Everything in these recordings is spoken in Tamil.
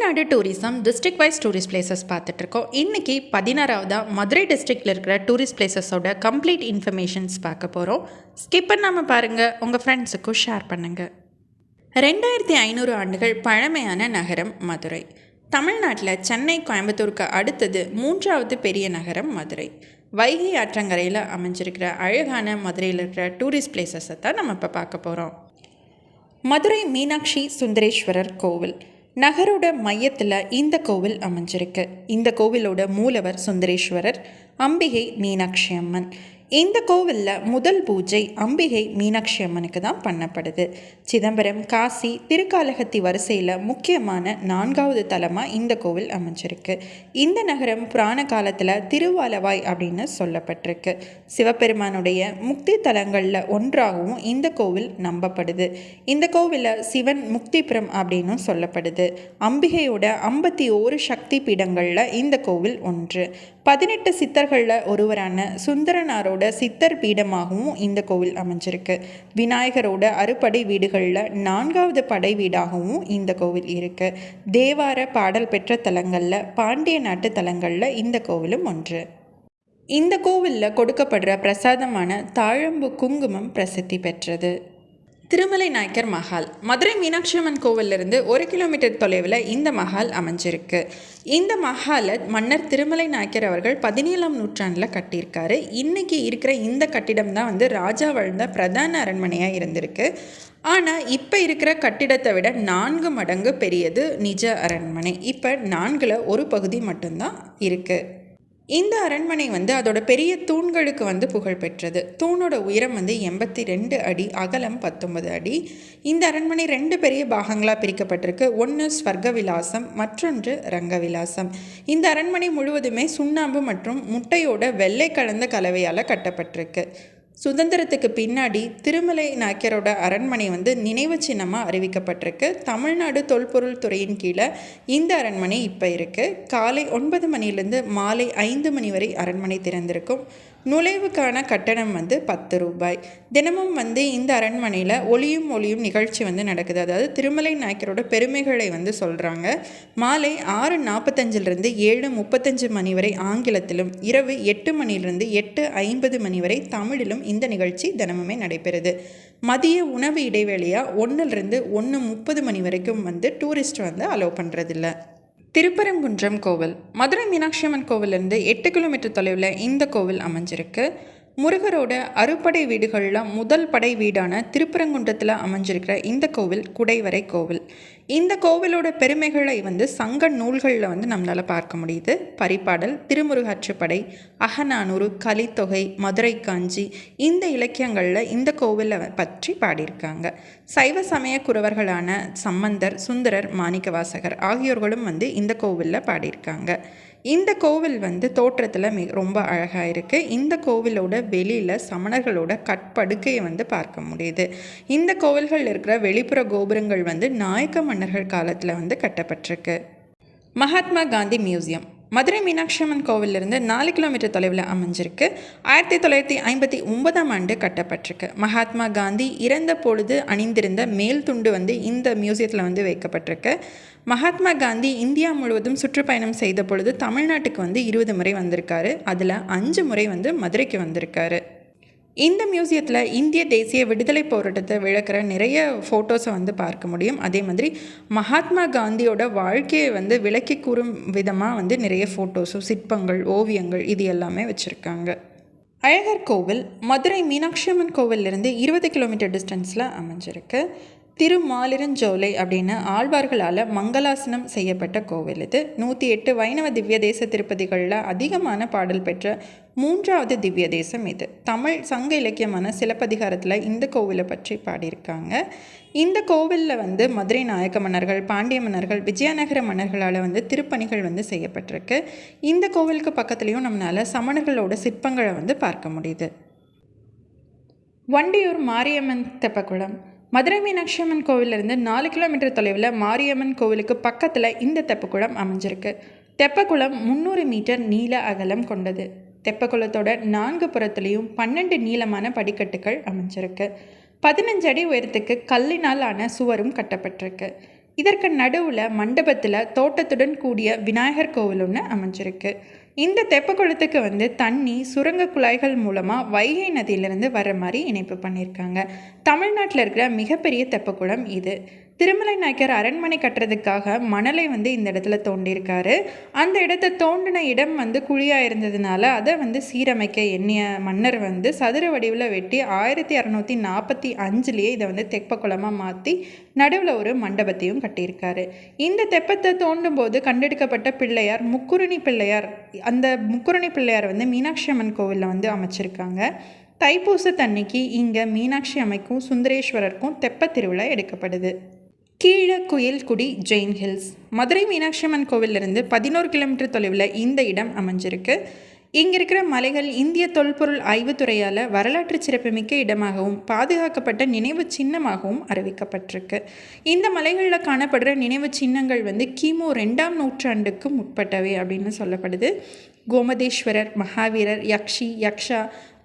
Tamil Nadu tourism district wise tourist places பார்த்துட்ருக்கோம். இன்றைக்கி 16வதாக மதுரை டிஸ்ட்ரிக்டில் இருக்கிற டூரிஸ்ட் பிளேசஸோட கம்ப்ளீட் இன்ஃபர்மேஷன்ஸ் பார்க்க போகிறோம். ஸ்கிப் பண்ணாமல் பாருங்கள், உங்கள் ஃப்ரெண்ட்ஸுக்கும் ஷேர் பண்ணுங்கள். 2500 ஆண்டுகள் பழமையான நகரம் மதுரை. தமிழ்நாட்டில் சென்னை, கோயம்புத்தூருக்கு அடுத்தது 3வது பெரிய நகரம் மதுரை. வைகை ஆற்றங்கரையில் அமைஞ்சிருக்கிற அழகான மதுரையில் இருக்கிற டூரிஸ்ட் பிளேசஸை தான் நம்ம இப்போ பார்க்க போகிறோம். மதுரை மீனாட்சி சுந்தரேஸ்வரர் கோவில் நகரோட மையத்தில் இந்த கோவில் அமைஞ்சிருக்கு. இந்த கோவிலோட மூலவர் சுந்தரேஸ்வரர், அம்பிகை மீனாட்சி அம்மன். இந்த கோவிலில் முதல் பூஜை அம்பிகை மீனாட்சி அம்மனுக்கு தான் பண்ணப்படுது. சிதம்பரம், காசி, திருக்காலகத்தி வரிசையில் முக்கியமான 4வது தலமாக இந்த கோவில் அமைஞ்சிருக்கு. இந்த நகரம் புராண காலத்தில் திருவாலவாய் அப்படின்னு சொல்லப்பட்டிருக்கு. சிவபெருமானுடைய முக்தி தலங்களில் ஒன்றாகவும் இந்த கோவில் நம்பப்படுது. இந்த கோவிலில் சிவன் முக்திபுரம் அப்படின்னு சொல்லப்படுது. அம்பிகையோட 51 சக்தி பீடங்களில் இந்த கோவில் ஒன்று. 18 சித்தர்களில் ஒருவரான சுந்தரனாரோட சித்தர் பீடமாகவும் இந்த கோவில் அமைஞ்சிருக்கு. விநாயகரோட அறுபடை வீடுகளில் 4வது படை வீடாகவும் இந்த கோவில் இருக்குது. தேவார பாடல் பெற்ற தலங்களில், பாண்டிய நாட்டு தலங்களில் இந்த கோவிலும் ஒன்று. இந்த கோவிலில் கொடுக்கப்படுற பிரசாதமான தாழம்பு குங்குமம் பிரசித்தி பெற்றது. திருமலை நாயக்கர் மஹால். மதுரை மீனாட்சி அம்மன் கோவிலிருந்து 1 கிலோமீட்டர் தொலைவில் இந்த மஹால் அமைஞ்சிருக்கு. இந்த மஹாலை மன்னர் திருமலை நாயக்கர் அவர்கள் 17ஆம் நூற்றாண்டில் கட்டியிருக்காரு. இன்றைக்கி இருக்கிற இந்த கட்டிடம் தான் ராஜா வாழ்ந்த பிரதான அரண்மனையாக இருந்திருக்கு. ஆனால் இப்போ இருக்கிற கட்டிடத்தை விட 4 மடங்கு பெரியது நிஜ அரண்மனை. இப்போ 4ல் ஒரு பகுதி மட்டும்தான் இருக்குது. இந்த அரண்மனை அதோட பெரிய தூண்களுக்கு புகழ் பெற்றது. தூணோட உயரம் 82 அடி, அகலம் 19 அடி. இந்த அரண்மனை 2 பெரிய பாகங்களாக பிரிக்கப்பட்டிருக்கு. ஒன்று ஸ்வர்க விலாசம், மற்றொன்று ரங்க விலாசம். இந்த அரண்மனை முழுவதுமே சுண்ணாம்பு மற்றும் முட்டையோட வெள்ளை கலந்த கலவையால் கட்டப்பட்டிருக்கு. சுதந்திரத்துக்கு பின்னாடி திருமலை நாயக்கரோட அரண்மனை நினைவு சின்னமாக அறிவிக்கப்பட்டிருக்கு. தமிழ்நாடு தொல்பொருள் துறையின் கீழே இந்த அரண்மனை இப்போ இருக்குது. காலை 9 மணிலேருந்து மாலை 5 மணி வரை அரண்மனை திறந்திருக்கும். நுழைவுக்கான கட்டணம் 10 ரூபாய். தினமும் இந்த அரண்மனையில் ஒளியும் நிகழ்ச்சி நடக்குது. அதாவது திருமலை நாயக்கரோட பெருமைகளை சொல்கிறாங்க. மாலை 6:45 7:35 மணி வரை ஆங்கிலத்திலும், இரவு 8 மணிலிருந்து 8:50 மணி வரை தமிழிலும் இந்த நிகழ்ச்சி தினமுமே நடைபெறுது. மதிய உணவு இடைவேளையாக 1 1:30 மணி வரைக்கும் டூரிஸ்ட் அலோவ் பண்ணுறதில்ல. திருப்பரங்குன்றம் கோவில். மதுரை மீனாட்சி அம்மன் கோவிலிருந்து 8 கிலோமீட்டர் தொலைவில் இந்த கோவில் அமைஞ்சிருக்கு. முருகரோட அறுபடை வீடுகளில் முதல் படை வீடான திருப்பரங்குன்றத்தில் அமைஞ்சிருக்கிற இந்த கோவில் குடைவரை கோவில். இந்த கோவிலோட பெருமைகளை சங்க நூல்களில் நம்மளால் பார்க்க முடியுது. பரிபாடல், திருமுருகாற்றுப்படை, அகநானூறு, கலித்தொகை, மதுரை காஞ்சி, இந்த இலக்கியங்களில் இந்த கோவிலை பற்றி பாடியிருக்காங்க. சைவ சமய குறவர்களான சம்பந்தர், சுந்தரர், மாணிக்கவாசகர் ஆகியோர்களும் இந்த கோவிலில் பாடியிருக்காங்க. இந்த கோவில் தோற்றத்தில் ரொம்ப அழகாக இருக்குது. இந்த கோவிலோட வெளியில் சமணர்களோட கட்படுக்கையை பார்க்க முடியுது. இந்த கோவில்கள் இருக்கிற வெளிப்புற கோபுரங்கள் நாயக்க மன்னர்கள் காலத்தில் கட்டப்பட்டிருக்கு. மகாத்மா காந்தி மியூசியம். மதுரை மீனாட்சி அம்மன் கோவிலிருந்து 4 கிலோமீட்டர் தொலைவில் அமைஞ்சிருக்கு. 1959ஆம் ஆண்டு கட்டப்பட்டிருக்கு. மகாத்மா காந்தி இறந்த பொழுது அணிந்திருந்த மேல் துண்டு இந்த மியூசியத்தில் வைக்கப்பட்டிருக்கு. மகாத்மா காந்தி இந்தியா முழுவதும் சுற்றுப்பயணம் செய்த பொழுது தமிழ்நாட்டுக்கு 20 முறை வந்திருக்காரு. அதில் 5 முறை மதுரைக்கு வந்திருக்காரு. இந்த மியூசியத்தில் இந்திய தேசிய விடுதலை போராட்டத்தை விளக்குற நிறைய ஃபோட்டோஸை பார்க்க முடியும். அதே மாதிரி மகாத்மா காந்தியோட வாழ்க்கையை விளக்கி கூறும் விதமாக நிறைய ஃபோட்டோஸும், சிற்பங்கள், ஓவியங்கள் இது எல்லாமே வச்சுருக்காங்க. அழகர் கோவில். மதுரை மீனாட்சி அம்மன் கோவிலிருந்து 20 கிலோமீட்டர் டிஸ்டன்ஸில் அமைஞ்சிருக்கு. திருமாலிரஞ்சோலை அப்படின்னு ஆழ்வார்களால் மங்களாசனம் செய்யப்பட்ட கோவில் இது. 108 வைணவ திவ்ய தேச திருப்பதிகளில் அதிகமான பாடல் பெற்ற 3வது திவ்ய தேசம் இது. தமிழ் சங்க இலக்கியமான சிலப்பதிகாரத்தில் இந்த கோவிலை பற்றி பாடியிருக்காங்க. இந்த கோவிலில் மதுரை நாயக்க மன்னர்கள், பாண்டிய மன்னர்கள், விஜயநகர மன்னர்களால் திருப்பணிகள் செய்யப்பட்டிருக்கு. இந்த கோவிலுக்கு பக்கத்துலேயும் நம்மளால் சமணர்களோட சிற்பங்களை பார்க்க முடியுது. வண்டியூர் மாரியம்மன் தெப்பக்குளம். மதுரை மீனாட்சி அம்மன் கோவிலிருந்து 4 கிலோமீட்டர் தொலைவில் மாரியம்மன் கோவிலுக்கு பக்கத்தில் இந்த தெப்பக்குளம் அமைஞ்சிருக்கு. தெப்பக்குளம் 300 மீட்டர் நீள அகலம் கொண்டது. தெப்பக்குளத்தோட 4 புறத்துலேயும் 12 நீளமான படிக்கட்டுகள் அமைஞ்சிருக்கு. 15 அடி உயரத்துக்கு கல்லினால் ஆன சுவரும் கட்டப்பட்டிருக்கு. இதற்கு நடுவில் மண்டபத்தில் தோட்டத்துடன் கூடிய விநாயகர் கோவில் ஒன்று அமைஞ்சிருக்கு. இந்த தெப்பக்குளத்துக்கு தண்ணி சுரங்க குழாய்கள் மூலமாக வைகை நதியிலிருந்து வர மாதிரி இணைப்பு பண்ணியிருக்காங்க. தமிழ்நாட்டில் இருக்கிற மிகப்பெரிய தெப்பக்குளம் இது. திருமலை நாயக்கர் அரண்மனை கட்டுறதுக்காக மணலை இந்த இடத்துல தோண்டியிருக்காரு. அந்த இடத்த தோண்டின இடம் குழியாக இருந்ததுனால அதை சீரமைக்க எண்ணிய மன்னர் சதுர வடிவில் வெட்டி 1645 இதை தெப்பக்குளமாக மாற்றி நடுவில் ஒரு மண்டபத்தையும் கட்டியிருக்காரு. இந்த தெப்பத்தை தோண்டும் போது கண்டெடுக்கப்பட்ட பிள்ளையார் முக்குருணி பிள்ளையார். அந்த முக்குருணி பிள்ளையார் மீனாட்சி அம்மன் கோவிலில் அமைச்சிருக்காங்க. தைப்பூசத்தன்னைக்கு இங்கே மீனாட்சி அம்மைக்கும் சுந்தரேஸ்வரருக்கும் தெப்ப திருவிழா எடுக்கப்படுது. கீழ குயில்குடி ஜெயின் ஹில்ஸ். மதுரை மீனாட்சி அம்மன் கோவிலிருந்து 11 கிலோமீட்டர் தொலைவில் இந்த இடம் அமைஞ்சிருக்கு. இங்கே இருக்கிற மலைகள் இந்திய தொல்பொருள் ஆய்வுத்துறையால் வரலாற்று சிறப்புமிக்க இடமாகவும் பாதுகாக்கப்பட்ட நினைவு சின்னமாகவும் அறிவிக்கப்பட்டிருக்கு. இந்த மலைகளில் காணப்படுற நினைவு சின்னங்கள் கிமு 2ஆம் நூற்றாண்டுக்கு முற்பட்டவை அப்படின்னு சொல்லப்படுது. கோமதேஸ்வரர், மகாவீரர், யக்ஷா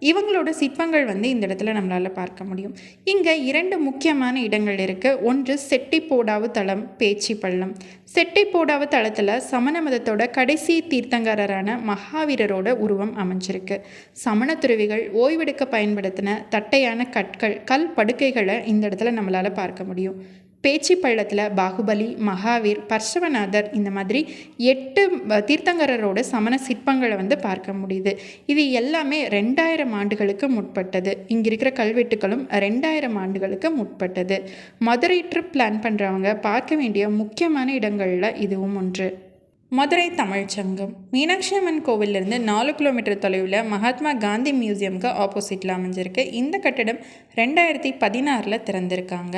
இவங்களோட சிற்பங்கள் இந்த இடத்துல நம்மளால் பார்க்க முடியும். இங்கே 2 முக்கியமான இடங்கள் இருக்குது. ஒன்று செட்டிப்போடாவு தளம், பேச்சி பள்ளம். செட்டிப்போடாவு தளத்தில் சமண மதத்தோட கடைசி தீர்த்தங்கரரான மகாவீரரோட உருவம் அமைஞ்சிருக்கு. சமண துறவிகள் ஓய்வெடுக்க பயன்படுத்தின தட்டையான கல் படுக்கைகளை இந்த இடத்துல நம்மளால் பார்க்க முடியும். பேச்சி பள்ளத்தில் பாகுபலி, மகாவீர், பர்ஷவநாதர் இந்த மாதிரி 8 தீர்த்தங்கரரோட சமண சிற்பங்களை பார்க்க முடியுது. இது எல்லாமே 2000 ஆண்டுகளுக்கு முற்பட்டது. இங்கே இருக்கிற கல்வெட்டுகளும் 2000 ஆண்டுகளுக்கு முற்பட்டது. மதுரை ட்ரிப் பிளான் பண்ணுறவங்க பார்க்க வேண்டிய முக்கியமான இடங்களில் இதுவும் ஒன்று. மதுரை தமிழ்ச்சங்கம். மீனாட்சி அம்மன் கோவிலிருந்து 4 கிலோமீட்டர் தொலைவில் மகாத்மா காந்தி மியூசியமுக்கு ஆப்போசிட்டில் அமைஞ்சிருக்கு. இந்த கட்டடம் 2016 திறந்திருக்காங்க.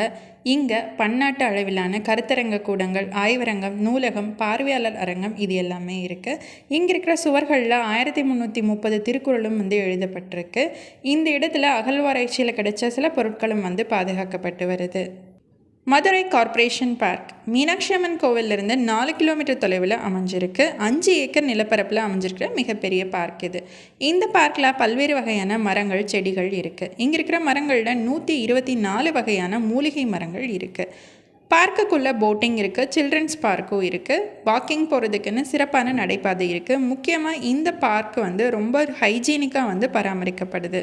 இங்கே பன்னாட்டு அளவிலான கருத்தரங்க கூடங்கள், ஆய்வரங்கம், நூலகம், பார்வையாளர் அரங்கம் இது எல்லாமே இருக்குது. இங்கே இருக்கிற சுவர்களில் 1330 திருக்குறளும் எழுதப்பட்டிருக்கு. இந்த இடத்துல அகழ்வாராய்ச்சியில் கிடைச்ச சில பொருட்களும் பாதுகாக்கப்பட்டு வருது. Madurai corporation park. மீனாட்சி அம்மன் கோவிலிருந்து 4 கிலோமீட்டர் தொலைவில் அமைஞ்சிருக்கு. 5 ஏக்கர் நிலப்பரப்பில் அமைஞ்சிருக்கிற மிகப்பெரிய பார்க் இது. இந்த பார்க்கில் பல்வேறு வகையான மரங்கள், செடிகள் இருக்குது. இங்கே இருக்கிற மரங்களில் 124 வகையான மூலிகை மரங்கள் இருக்குது. பார்க்குக்குள்ளே போட்டிங் இருக்குது, சில்ட்ரன்ஸ் பார்க்கும் இருக்குது, வாக்கிங் போகிறதுக்குன்னு சிறப்பான நடைபாதை இருக்குது. முக்கியமாக இந்த பார்க் ரொம்ப ஹைஜீனிக்காக பராமரிக்கப்படுது.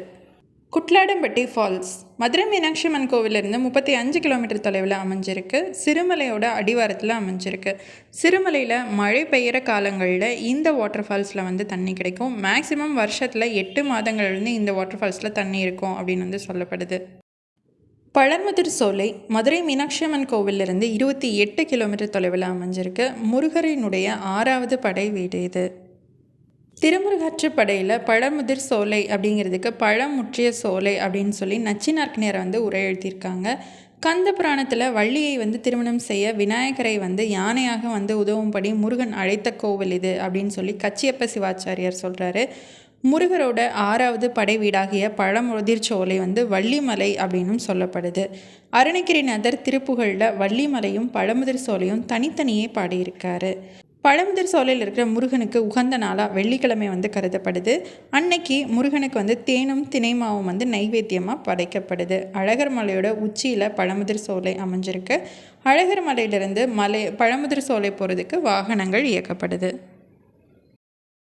குட்லாடம்பட்டி ஃபால்ஸ். மதுரை மீனாட்சி அம்மன் கோவிலிருந்து 35 கிலோமீட்டர் தொலைவில் அமைஞ்சிருக்கு. சிறுமலையோட அடிவாரத்தில் அமைஞ்சிருக்கு. சிறுமலையில் மழை பெய்கிற காலங்களில் இந்த வாட்டர் ஃபால்ஸில் தண்ணி கிடைக்கும். மேக்ஸிமம் வருஷத்தில் 8 மாதங்கள்லேருந்து இந்த வாட்டர் ஃபால்ஸில் தண்ணி இருக்கும் அப்படின்னு சொல்லப்படுது. பழமுதிர் சோலை. மதுரை மீனாட்சி அம்மன் கோவிலிருந்து 28 கிலோமீட்டர் தொலைவில் அமைஞ்சிருக்கு. முருகரினுடைய 6வது படை வீடு இது. திருமுருகாற்றுப்படையில் பழமுதிர் சோலை அப்படிங்கிறதுக்கு பழம் முற்றிய சோலை அப்படின்னு சொல்லி நச்சினார்க்கினியர் உரை எழுதியிருக்காங்க. கந்த புராணத்தில் வள்ளியை திருமணம் செய்ய விநாயகரை யானையாக உதவும்படி முருகன் அழைத்த கோவில் இது அப்படின்னு சொல்லி கச்சியப்ப சிவாச்சாரியார் சொல்கிறாரு. முருகரோட 6வது படை வீடாகிய பழமுதிர் சோலை வள்ளிமலை அப்படின்னும் சொல்லப்படுது. அருணகிரிநாதர் திருப்புகழில் வள்ளிமலையும் பழமுதிர் சோலையும் தனித்தனியே பாடியிருக்காரு. பழமுதிர் சோலையில் இருக்கிற முருகனுக்கு உகந்த நாளாக வெள்ளிக்கிழமை கருதப்படுது. அன்னைக்கு முருகனுக்கு தேனும் தினைமாவும் நைவேத்தியமாக படைக்கப்படுது. அழகர் மலையோட உச்சியில் பழமுதிர் சோலை அமைஞ்சிருக்கு. அழகர் மலையிலிருந்து பழமுதிர் சோலை போகிறதுக்கு வாகனங்கள் இயக்கப்படுது.